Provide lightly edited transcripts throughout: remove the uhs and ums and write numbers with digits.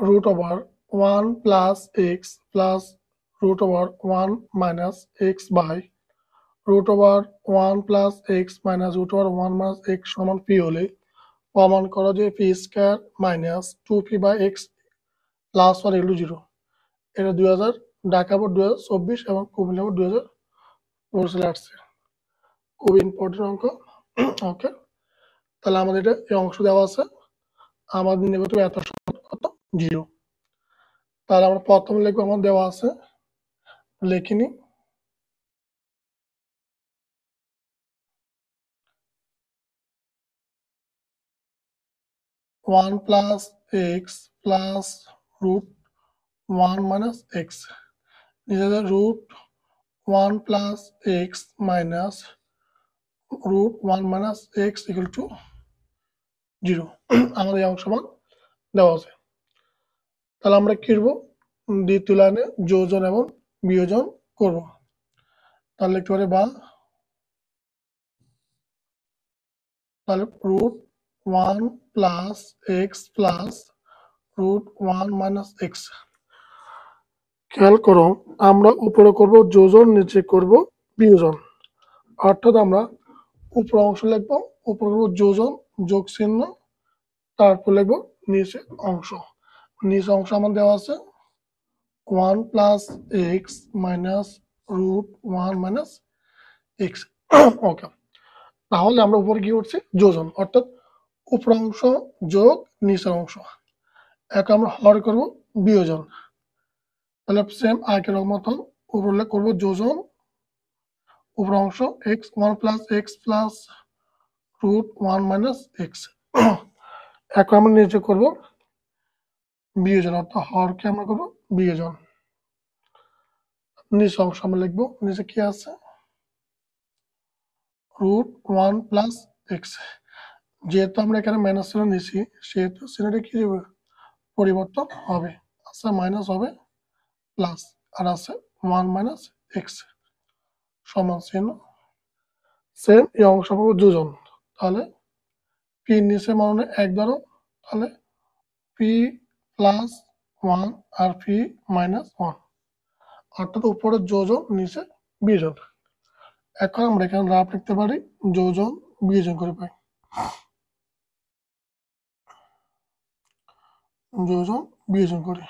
root over 1 plus x plus root over 1 minus x by root over 1 plus x minus root over 1 minus x সমান p হলে প্রমাণ করো যে p square minus 2p by x plus 1 equal to 0। এটা 2000 Dhaka board 2024 এবং Comilla board 2025 সালে আসছে। খুব ইম্পর্টেন্ট অঙ্ক। ওকে, তাহলে আমাদের এটা এই অংশ দেওয়া আছে, আমাদের নেবে তো এত সমান কত 0। তাহলে আমরা প্রথম লিখবো, আমার দেওয়া আছে লিখিনি 1 plus x plus root 1 minus x নিজেদের root 1 plus x minus root 1 minus x equal to 0। আমাদের এই অংশ মান দেওয়া আছে। তাহলে আমরা কি করব, দ্বিতীয় লাইনে যোজন এবং বিয়োজন করব। তাহলে লিখতে পারি বা তাহলে root 1 plus x plus root 1 minus x। খেয়াল করো, আমরা উপরে করব যোজন, নিচে করব বিয়োজন। অর্থাৎ আমরা উপর অংশ লিখবো, উপরে করব যোজন যোগ চিহ্ন, তারপর লিখবো নিচে অংশ। নিচে অংশ আমার দেওয়া আছে 1 plus x minus root 1 minus x। ওকে, তাহলে আমরা উপরে কি করছি, যোজন, অর্থাৎ উপর অংশ যোগ নিচের অংশ। এখন আমরা হর করব বিয়োজন। তাহলে সেম আগের মতন উপরে করব যোজন, উপর অংশ x 1 plus x plus root 1 minus x। এখন আমরা নিচে করব বিয়োজন, অর্থাৎ হরকে আমরা করব বিয়োজন। নিচে অংশ আমরা লিখবো, নিচে কি আছে root 1 plus x। যেহেতু আমরা এখানে মাইনাস চিহ্ন নিছি, সেহেতু চিহ্নটা কি হবে, পরিবর্তন হবে, আছে মাইনাস হবে প্লাস, আর আছে 1 minus x সমান চিহ্ন। সেম এই অংশ পাবো যোজন। তাহলে p নিচে মানে 1 ধরো, তাহলে p প্লাস 1 আর p মাইনাস 1, অর্থাৎ উপরে যোজন নিচে বিয়োজন। এখন আমরা এখানে রাফ লিখতে পারি, যোজন বিয়োজন করে পাই, যোজন বিয়োজন করি।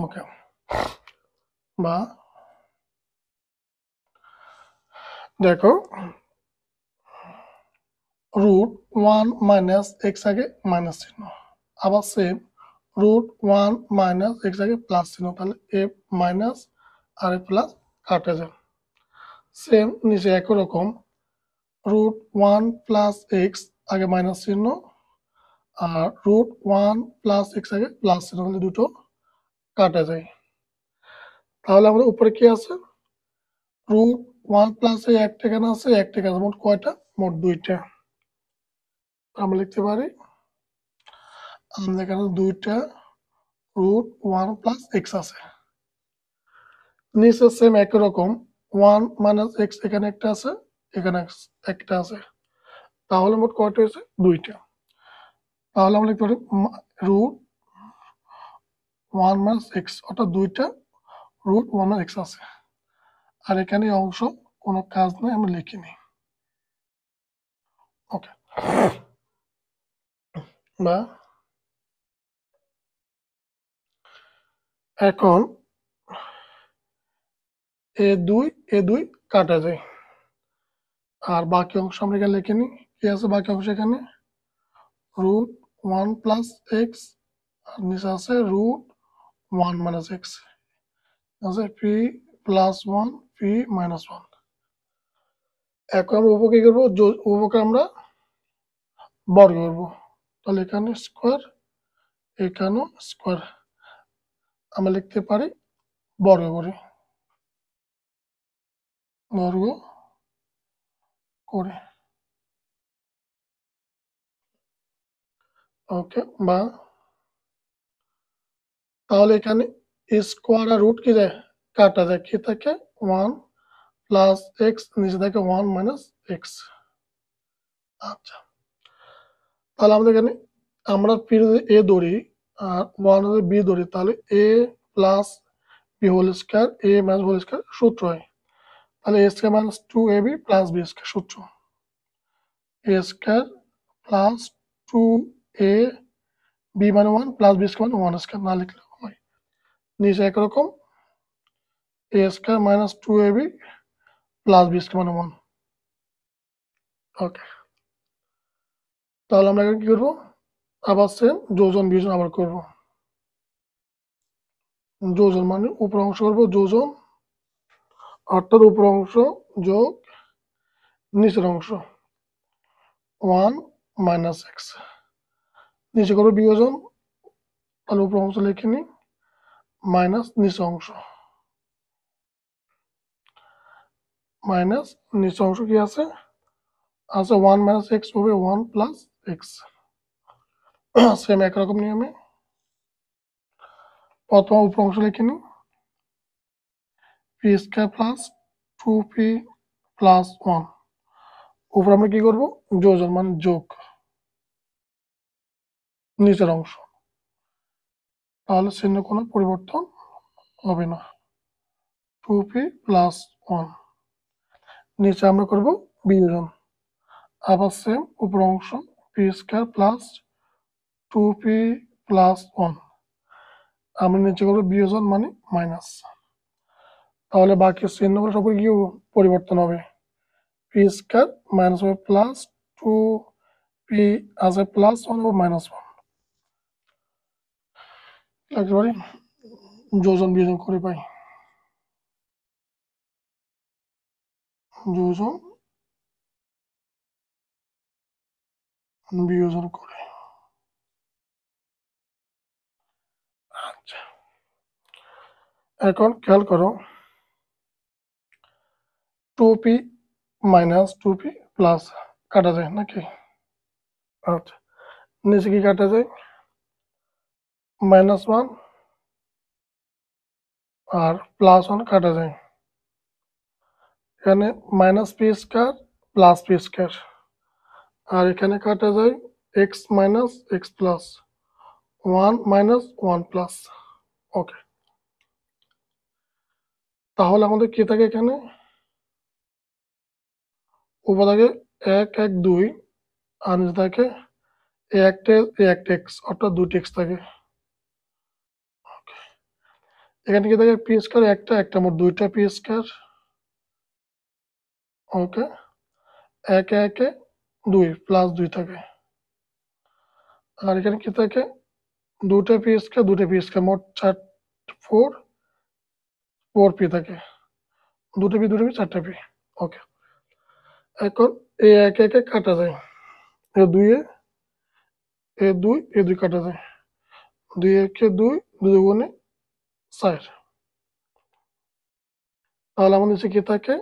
ওকে, বা দেখো root 1 minus x আগে মাইনাস চিহ্ন, আবার সেম root 1 minus x আগে প্লাস চিহ্ন, তাহলে a মাইনাস আর a প্লাস কাটে যায়। সেম নিচে একই রকম root 1 plus x আগে মাইনাস চিহ্ন আর root 1 plus x আগে প্লাস চিহ্ন, তাহলে দুটো কাটা যায়। তাহলে আমাদের উপরে কি আছে, root 1 plus এ একটা এখানে আছে, একটা এখানে, মোট কয়টা, মোট দুইটা। আমরা লিখতে পারি আমাদের এখানে দুইটা root 1 plus x আছে। নিচে সেম একই রকম 1 minus x এখানে একটা আছে, এখানে একটা আছে, তাহলে মোট কয়টা হয়েছে, দুইটা। তাহলে আমরা লিখতে পারি root 1 minus x, অর্থাৎ দুইটা root 1 minus x আছে। আর এখানে অংশ কোনো কাজ নেই, আমরা লিখিনি। ওকে, বা এখন এ দুই কাটা যায়, আর বাকি অংশ আমরা এখানে লিখিনি। কি আছে বাকি অংশ, এখানে root 1 plus x আর নিচে আছে root 1 minus x, আছে p plus 1 p minus 1। এখন আমরা উপকে কি করবো, উপকে আমরা বর্গ করবো, তাহলে এখানে স্কোয়ার, এখানেও স্কোয়ার, আমরা লিখতে পারি বর্গ করি, বর্গ করে। ওকে, বা তাহলে এখানে স্কোয়ার আর রুট কি যায়, কাটা যায়, কি থাকে 1 প্লাস এক্স, নিচে থাকে 1 মাইনাস এক্স। আচ্ছা, তাহলে আমাদের এখানে আমরা পি যদি এ ধরি আর 1 যদি বি ধরি, তাহলে A plus B whole square, A minus whole square সূত্র হয়। তাহলে A square minus 2ab plus B square সূত্র, A square plus 2a B মানে 1 প্লাস বি স্কয়ার মানে 1 স্কয়ার, না লিখলে হয়। নিচে একরকম A square minus 2ab plus B square মানে 1। ওকে, তাহলে আমরা এখানে কি করবো, আবার সেম যোজন বিয়োজন আবার করবো। যোজন মানে উপর অংশ করবো যোজন, অর্থাৎ উপর অংশ যোগ নিচের অংশ 1 মাইনাস এক্স, নিচে করবো বিয়োজন, তাহলে উপর অংশ লিখে নি মাইনাস নিচের অংশ, মাইনাস নিচের অংশ কি আছে, 1 মাইনাস এক্স হবে 1 প্লাস এক্স। সেম একরকম নিয়মে প্রথম উপর অংশ লিখে নি P square plus 2p plus 1, উপর আমরা কি করবো যোজন মানে যোগ নিচের অংশ, তাহলে চিহ্ন কোনো পরিবর্তন হবে না, 2p প্লাস 1। নিচে আমরা করব বিয়োজন, আবার সেম উপর অংশ P square plus 2p plus 1, আমরা নিচে করবো বিয়োজন মানে মাইনাস, তাহলে বাকি চিহ্নগুলো সব কি পরিবর্তন হবে, পি স্কয়ার মাইনাস হবে প্লাস 2p আছে প্লাস 1 হবে মাইনাস 1। একেবারে যোজন বিয়োজন করে পাই, যোজন বিয়োজন করে। আচ্ছা, এখন খেয়াল করো 2p মাইনাস 2p প্লাস কাটা যায় নাকি, আচ্ছা নিচে কি কাটা যায় মাইনাস 1 আর প্লাস 1 কাটা যায়, এখানে minus P square plus P square, আর এখানে কাটা যায় X minus X plus 1 minus 1 plus. Okay, তাহলে আমাদের কি থাকে এখানে উপর থাকে 1 1 2 আর নিচে থাকে একটা এক্স, অর্থাৎ 2টি এক্স থাকে। এখানে কি থাকে পি স্কয়ার একটা মোট 2টা পি স্কয়ার। ওকে, 1 1 2 প্লাস 2 থাকে, আর এখানে কি থাকে 2টা পি স্কয়ার মোট 4 পি থাকে, 2টা পি 4টা পি। ওকে, এখন এই 1 1 কাটা যায়, এ 2 এ 2 কাটা যায়, 2 1 2 2 গুণে 4, তাহলে আমাদের নিচে কি থাকে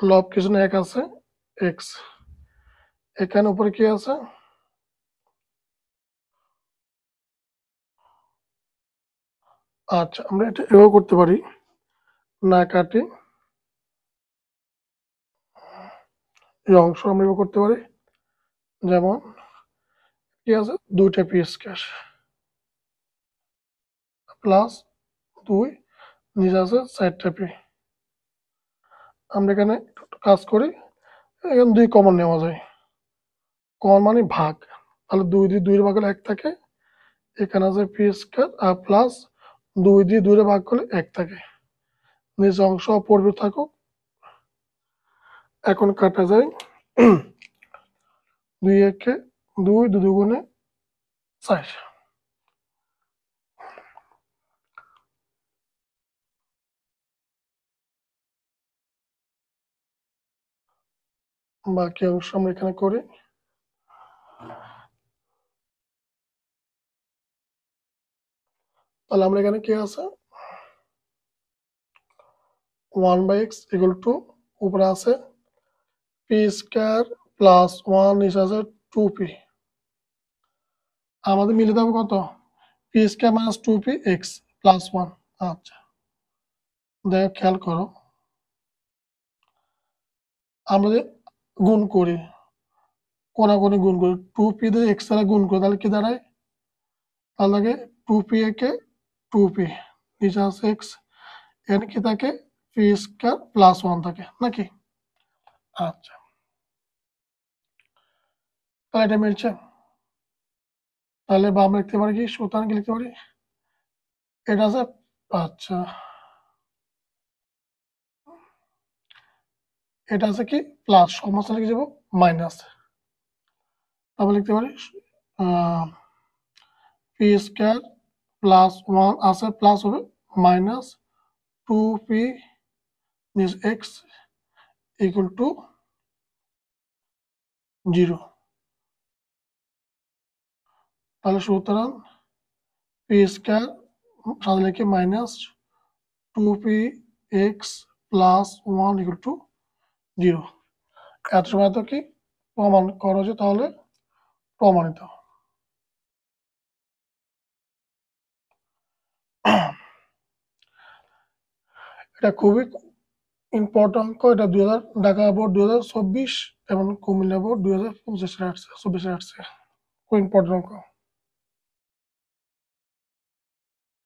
লব কিছু না 1 আছে এক্স, এখানে উপরে কি আছে আচ্ছা, আমরা এটা এভাবে করতে পারি, না কাটি এই অংশ আমরা এভাবে করতে পারি, যেমন কি আছে 2টা পি স্কয়ার প্লাস 2 নিচে আছে 4টা পি। আমরা এখানে কাজ করি, এখানে 2 কমন নেওয়া যায়, কমন মানে ভাগ, তাহলে 2 দিয়ে 2 ভাগ হলে 1 থাকে, এখানে আছে পি স্কয়ার আর প্লাস 2 দিয়ে 2 ভাগ করলে 1 থাকে, নিচে অংশ অপরিবর্তিত থাকুক। এখন কাটা যায় 2 1 2 2 গুণে 4, বাকি অংশ আমরা এখানে করি, তাহলে আমরা এখানে কি আছে 1/x ইকুয়াল টু উপরে আছে পি স্কয়ার প্লাস 1 নিচে আছে 2p, আমাদের মিলে যাবে কত P square minus 2p x plus 1। আচ্ছা দেখো খেয়াল করো আমরা যে গুণ করি কোনাকুনি গুণ করি 2p দিয়ে x দ্বারা গুণ করি তাহলে কি দাঁড়ায় তাহলে লাগে 2p কে 2p নিচে আছে x এর কি থাকে p স্কয়ার প্লাস 1 থাকে নাকি আচ্ছা তাহলে এটা মিলছে তাহলে বা আমরা লিখতে পারি কি সুতরাং কি লিখতে পারি এটা আছে আচ্ছা এটা আছে কি প্লাস সমস্যা লিখে যাব মাইনাস তারপর লিখতে পারি পি স্কয়ার প্লাস 1 আছে প্লাস হবে minus 2p x equal to 0 তাহলে সুতরাং পি স্কয়ার সাথে লিখে minus 2p x plus 1 equal to 0 এত সময় তো কি প্রমাণ করা হয়েছে তাহলে প্রমাণিত এটা খুবই ইম্পর্টেন্ট অঙ্ক এটা 2000 ঢাকা বোর্ড 2024 এবং কুমিল্লা বোর্ড 2025 আসছে খুব ইম্পর্টেন্ট অঙ্ক